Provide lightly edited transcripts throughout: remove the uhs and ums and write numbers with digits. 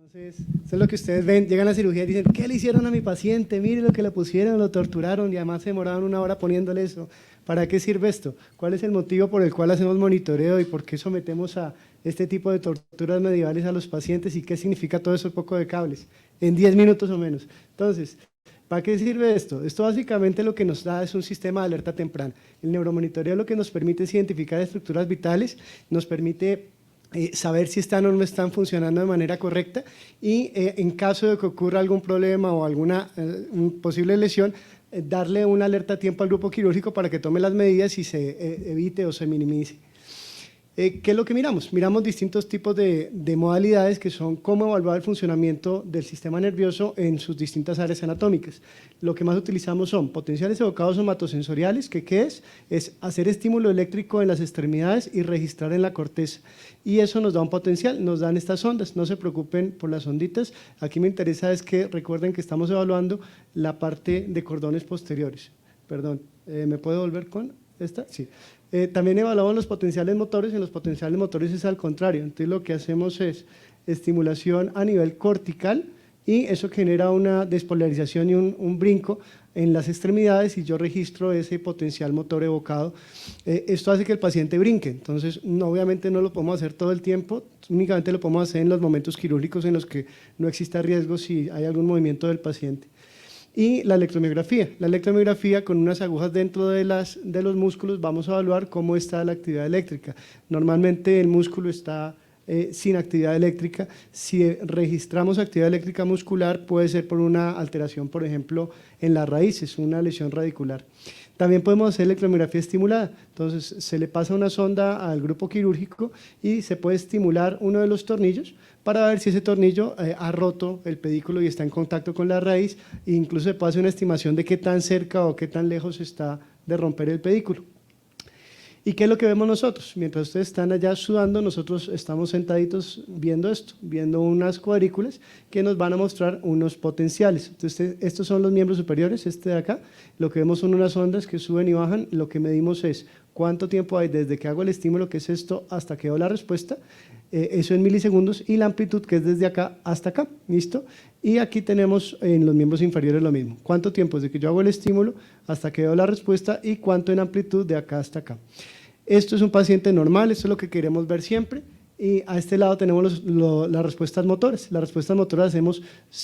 Entonces, eso es lo que ustedes ven, llegan a la cirugía y dicen, ¿qué le hicieron a mi paciente? Mire lo que le pusieron, lo torturaron y además se demoraron 1 hora poniéndole eso. ¿Para qué sirve esto? ¿Cuál es el motivo por el cual hacemos monitoreo y por qué sometemos a este tipo de torturas medievales a los pacientes y qué significa todo eso poco de cables? En 10 minutos o menos. Entonces, ¿para qué sirve esto? Esto básicamente lo que nos da es un sistema de alerta temprana. El neuromonitoreo lo que nos permite es identificar estructuras vitales, nos permite saber si están o no están funcionando de manera correcta y en caso de que ocurra algún problema o alguna posible lesión, darle una alerta a tiempo al grupo quirúrgico para que tome las medidas y se evite o se minimice. ¿Qué es lo que miramos? Miramos distintos tipos de modalidades que son cómo evaluar el funcionamiento del sistema nervioso en sus distintas áreas anatómicas. Lo que más utilizamos son potenciales evocados somatosensoriales, que ¿qué es? Es hacer estímulo eléctrico en las extremidades y registrar en la corteza. Y eso nos da un potencial, nos dan estas ondas, no se preocupen por las onditas. Aquí me interesa es que recuerden que estamos evaluando la parte de cordones posteriores. Perdón, ¿me puedo volver con esta? Sí. También evaluamos los potenciales motores, en los potenciales motores es al contrario, entonces lo que hacemos es estimulación a nivel cortical y eso genera una despolarización y un brinco en las extremidades y yo registro ese potencial motor evocado. Esto hace que el paciente brinque, entonces obviamente no lo podemos hacer todo el tiempo, únicamente lo podemos hacer en los momentos quirúrgicos en los que no exista riesgo si hay algún movimiento del paciente. Y la electromiografía con unas agujas dentro de los músculos vamos a evaluar cómo está la actividad eléctrica. Normalmente el músculo está sin actividad eléctrica. Si registramos actividad eléctrica muscular puede ser por una alteración, por ejemplo, en las raíces, una lesión radicular. También podemos hacer electromiografía estimulada, entonces se le pasa una sonda al grupo quirúrgico y se puede estimular uno de los tornillos para ver si ese tornillo ha roto el pedículo y está en contacto con la raíz e incluso se puede hacer una estimación de qué tan cerca o qué tan lejos está de romper el pedículo. ¿Y qué es lo que vemos nosotros? Mientras ustedes están allá sudando, nosotros estamos sentaditos viendo esto, viendo unas cuadrículas que nos van a mostrar unos potenciales. Entonces, estos son los miembros superiores, este de acá, lo que vemos son unas ondas que suben y bajan, lo que medimos es cuánto tiempo hay desde que hago el estímulo, que es esto, hasta que doy la respuesta, eso en milisegundos, y la amplitud que es desde acá hasta acá, ¿listo? Y aquí tenemos en los miembros inferiores lo mismo, cuánto tiempo desde que yo hago el estímulo hasta que doy la respuesta y cuánto en amplitud de acá hasta acá. Esto es un paciente normal, esto es lo que queremos ver siempre, y a este lado tenemos las respuestas motoras. Las respuestas motoras hacemos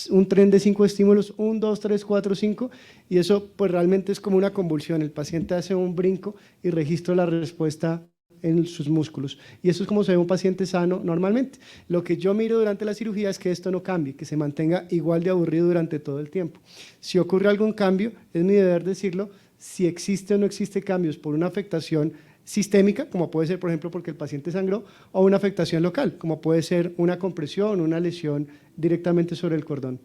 un tren de 5 estímulos, 1, 2, 3, 4, 5, y eso pues realmente es como una convulsión, el paciente hace un brinco y registra la respuesta en sus músculos, y eso es como se ve un paciente sano normalmente. Lo que yo miro durante la cirugía es que esto no cambie, que se mantenga igual de aburrido durante todo el tiempo. Si ocurre algún cambio, es mi deber decirlo, si existe o no existe cambios por una afectación sistémica, como puede ser por ejemplo porque el paciente sangró, o una afectación local, como puede ser una compresión, una lesión directamente sobre el cordón.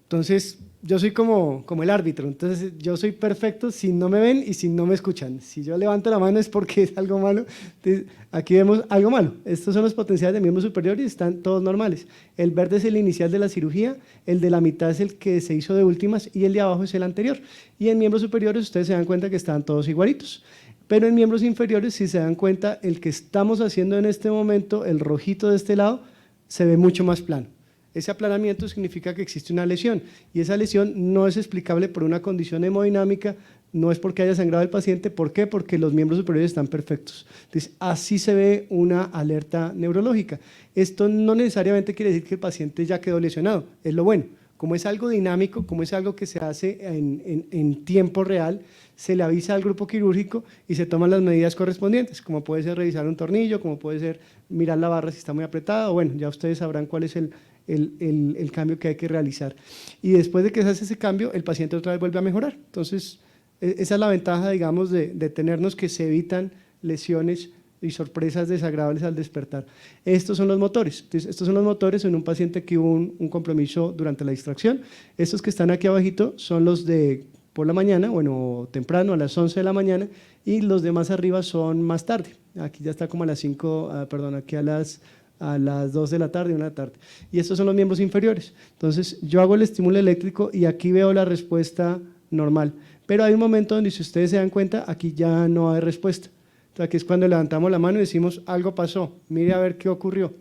Entonces, yo soy como el árbitro, entonces yo soy perfecto si no me ven y si no me escuchan. Si yo levanto la mano es porque es algo malo. Entonces, aquí vemos algo malo. Estos son los potenciales de miembros superiores y están todos normales. El verde es el inicial de la cirugía, el de la mitad es el que se hizo de últimas y el de abajo es el anterior. Y en miembros superiores ustedes se dan cuenta que están todos igualitos. Pero en miembros inferiores, si se dan cuenta, el que estamos haciendo en este momento, el rojito de este lado, se ve mucho más plano. Ese aplanamiento significa que existe una lesión y esa lesión no es explicable por una condición hemodinámica, no es porque haya sangrado el paciente. ¿Por qué? Porque los miembros superiores están perfectos. Entonces, así se ve una alerta neurológica. Esto no necesariamente quiere decir que el paciente ya quedó lesionado, es lo bueno. Como es algo dinámico, como es algo que se hace en tiempo real, se le avisa al grupo quirúrgico y se toman las medidas correspondientes, como puede ser revisar un tornillo, como puede ser mirar la barra si está muy apretada, o bueno, ya ustedes sabrán cuál es el cambio que hay que realizar. Y después de que se hace ese cambio, el paciente otra vez vuelve a mejorar. Entonces, esa es la ventaja, digamos, de tenernos, que se evitan lesiones y sorpresas desagradables al despertar. Estos son los motores. Entonces, estos son los motores en un paciente que hubo un compromiso durante la distracción. Estos que están aquí abajito son los de por la mañana, bueno, temprano a las 11 de la mañana, y los de más arriba son más tarde. Aquí ya está como a las 5, perdón, aquí a las 2 de la tarde, 1 de la tarde. Y estos son los miembros inferiores. Entonces, yo hago el estímulo eléctrico y aquí veo la respuesta normal. Pero hay un momento donde, si ustedes se dan cuenta, aquí ya no hay respuesta. Entonces, aquí es cuando levantamos la mano y decimos, algo pasó, mire a ver qué ocurrió.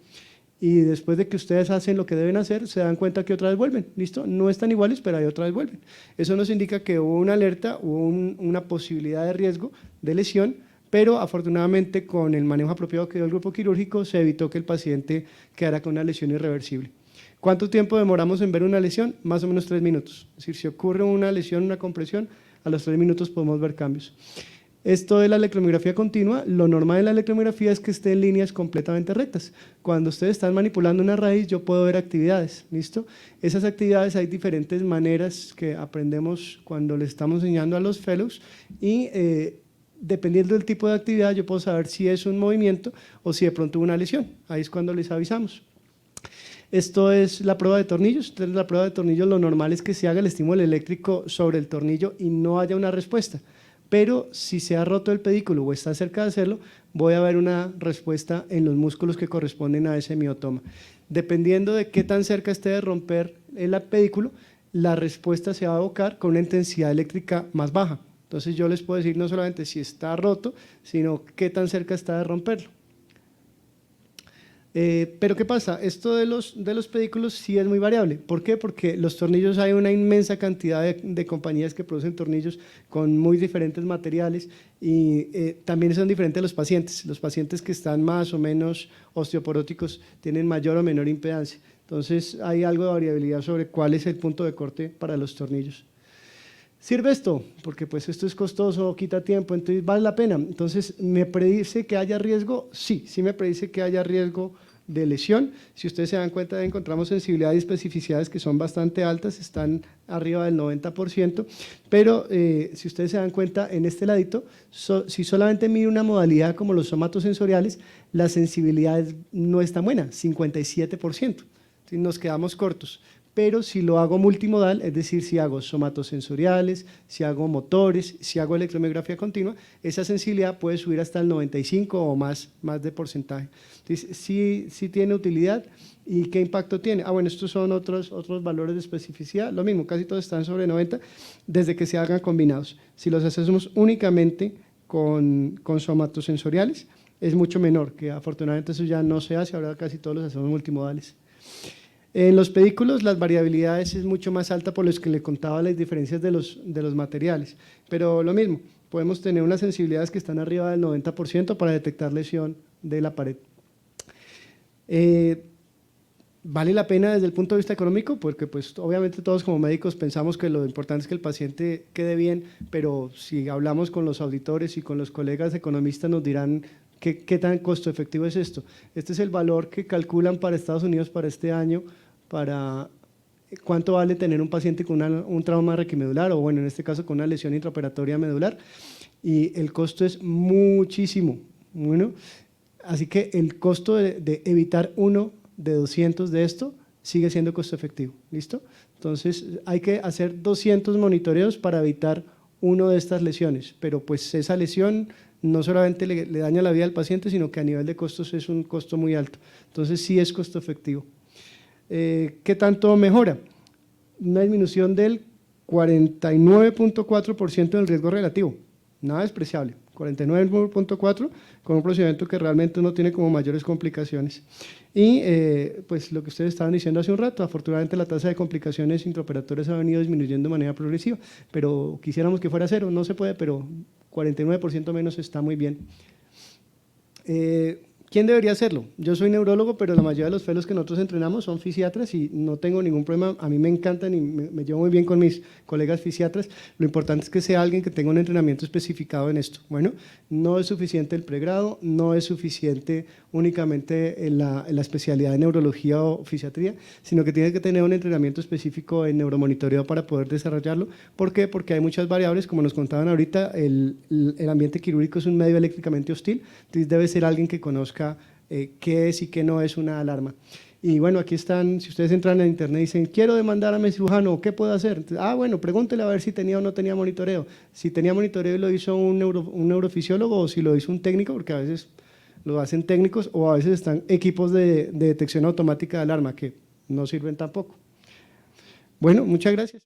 y después de que ustedes hacen lo que deben hacer, se dan cuenta que otra vez vuelven, ¿listo? No están iguales, pero ahí otra vez vuelven. Eso nos indica que hubo una alerta, hubo una posibilidad de riesgo de lesión, pero afortunadamente con el manejo apropiado que dio el grupo quirúrgico se evitó que el paciente quedara con una lesión irreversible. ¿Cuánto tiempo demoramos en ver una lesión? Más o menos 3 minutos. Es decir, si ocurre una lesión, una compresión, a los 3 minutos podemos ver cambios. Esto de la electromiografía continua, lo normal en la electromiografía es que esté en líneas completamente rectas. Cuando ustedes están manipulando una raíz, yo puedo ver actividades, ¿listo? Esas actividades hay diferentes maneras que aprendemos cuando le estamos enseñando a los fellows y dependiendo del tipo de actividad, yo puedo saber si es un movimiento o si de pronto hubo una lesión. Ahí es cuando les avisamos. Esto es la prueba de tornillos. Entonces, la prueba de tornillos lo normal es que se haga el estímulo eléctrico sobre el tornillo y no haya una respuesta. Pero si se ha roto el pedículo o está cerca de hacerlo, voy a ver una respuesta en los músculos que corresponden a ese miotoma. Dependiendo de qué tan cerca esté de romper el pedículo, la respuesta se va a evocar con una intensidad eléctrica más baja. Entonces yo les puedo decir no solamente si está roto, sino qué tan cerca está de romperlo. Pero ¿qué pasa? Esto de los pedículos sí es muy variable. ¿Por qué? Porque los tornillos, hay una inmensa cantidad de compañías que producen tornillos con muy diferentes materiales y también son diferentes los pacientes. Los pacientes que están más o menos osteoporóticos tienen mayor o menor impedancia. Entonces hay algo de variabilidad sobre cuál es el punto de corte para los tornillos. ¿Sirve esto? Porque pues esto es costoso, quita tiempo, entonces vale la pena. Entonces, ¿me predice que haya riesgo? Sí, sí me predice que haya riesgo de lesión. Si ustedes se dan cuenta, encontramos sensibilidad y especificidades que son bastante altas, están arriba del 90%, pero si ustedes se dan cuenta, en este ladito, si solamente mide una modalidad como los somatosensoriales, la sensibilidad no es tan buena, 57%. Nos quedamos cortos. Pero si lo hago multimodal, es decir, si hago somatosensoriales, si hago motores, si hago electromiografía continua, esa sensibilidad puede subir hasta el 95 o más de porcentaje. Entonces, sí tiene utilidad. ¿Y qué impacto tiene? Bueno, estos son otros valores de especificidad, lo mismo, casi todos están sobre 90, desde que se hagan combinados. Si los hacemos únicamente con somatosensoriales, es mucho menor, que afortunadamente eso ya no se hace, ahora casi todos los hacemos multimodales. En los pedículos las variabilidades es mucho más alta por los que le contaba las diferencias de los materiales, pero lo mismo, podemos tener unas sensibilidades que están arriba del 90% para detectar lesión de la pared. ¿Vale la pena desde el punto de vista económico? Porque pues obviamente todos como médicos pensamos que lo importante es que el paciente quede bien, pero si hablamos con los auditores y con los colegas economistas nos dirán ¿qué tan costo efectivo es esto? Este es el valor que calculan para Estados Unidos para este año, para cuánto vale tener un paciente con un trauma raquimedular o bueno, en este caso con una lesión intraoperatoria medular y el costo es muchísimo. Bueno, así que el costo de evitar uno de 200 de esto sigue siendo costo efectivo, ¿listo? Entonces hay que hacer 200 monitoreos para evitar uno de estas lesiones, pero pues esa lesión no solamente le daña la vida al paciente, sino que a nivel de costos es un costo muy alto. Entonces sí es costo efectivo. ¿Qué tanto mejora? Una disminución del 49.4% del riesgo relativo, nada despreciable, 49.4% con un procedimiento que realmente no tiene como mayores complicaciones. Y pues lo que ustedes estaban diciendo hace un rato, afortunadamente la tasa de complicaciones intraoperatorias ha venido disminuyendo de manera progresiva, pero quisiéramos que fuera cero, no se puede, pero 49% menos está muy bien. ¿Quién debería hacerlo? Yo soy neurólogo, pero la mayoría de los fellows que nosotros entrenamos son fisiatras y no tengo ningún problema, a mí me encantan y me llevo muy bien con mis colegas fisiatras, lo importante es que sea alguien que tenga un entrenamiento especificado en esto. Bueno, no es suficiente el pregrado, no es suficiente únicamente en la especialidad de neurología o fisiatría, sino que tiene que tener un entrenamiento específico en neuromonitoreo para poder desarrollarlo. ¿Por qué? Porque hay muchas variables, como nos contaban ahorita, el ambiente quirúrgico es un medio eléctricamente hostil, entonces debe ser alguien que conozca qué es y qué no es una alarma. Y bueno, aquí están, si ustedes entran en internet y dicen, quiero demandar a mi cirujano, ¿qué puedo hacer? Entonces, bueno, pregúntele a ver si tenía o no tenía monitoreo. Si tenía monitoreo y lo hizo un neurofisiólogo o si lo hizo un técnico, porque a veces lo hacen técnicos o a veces están equipos de detección automática de alarma que no sirven tampoco. Bueno, muchas gracias.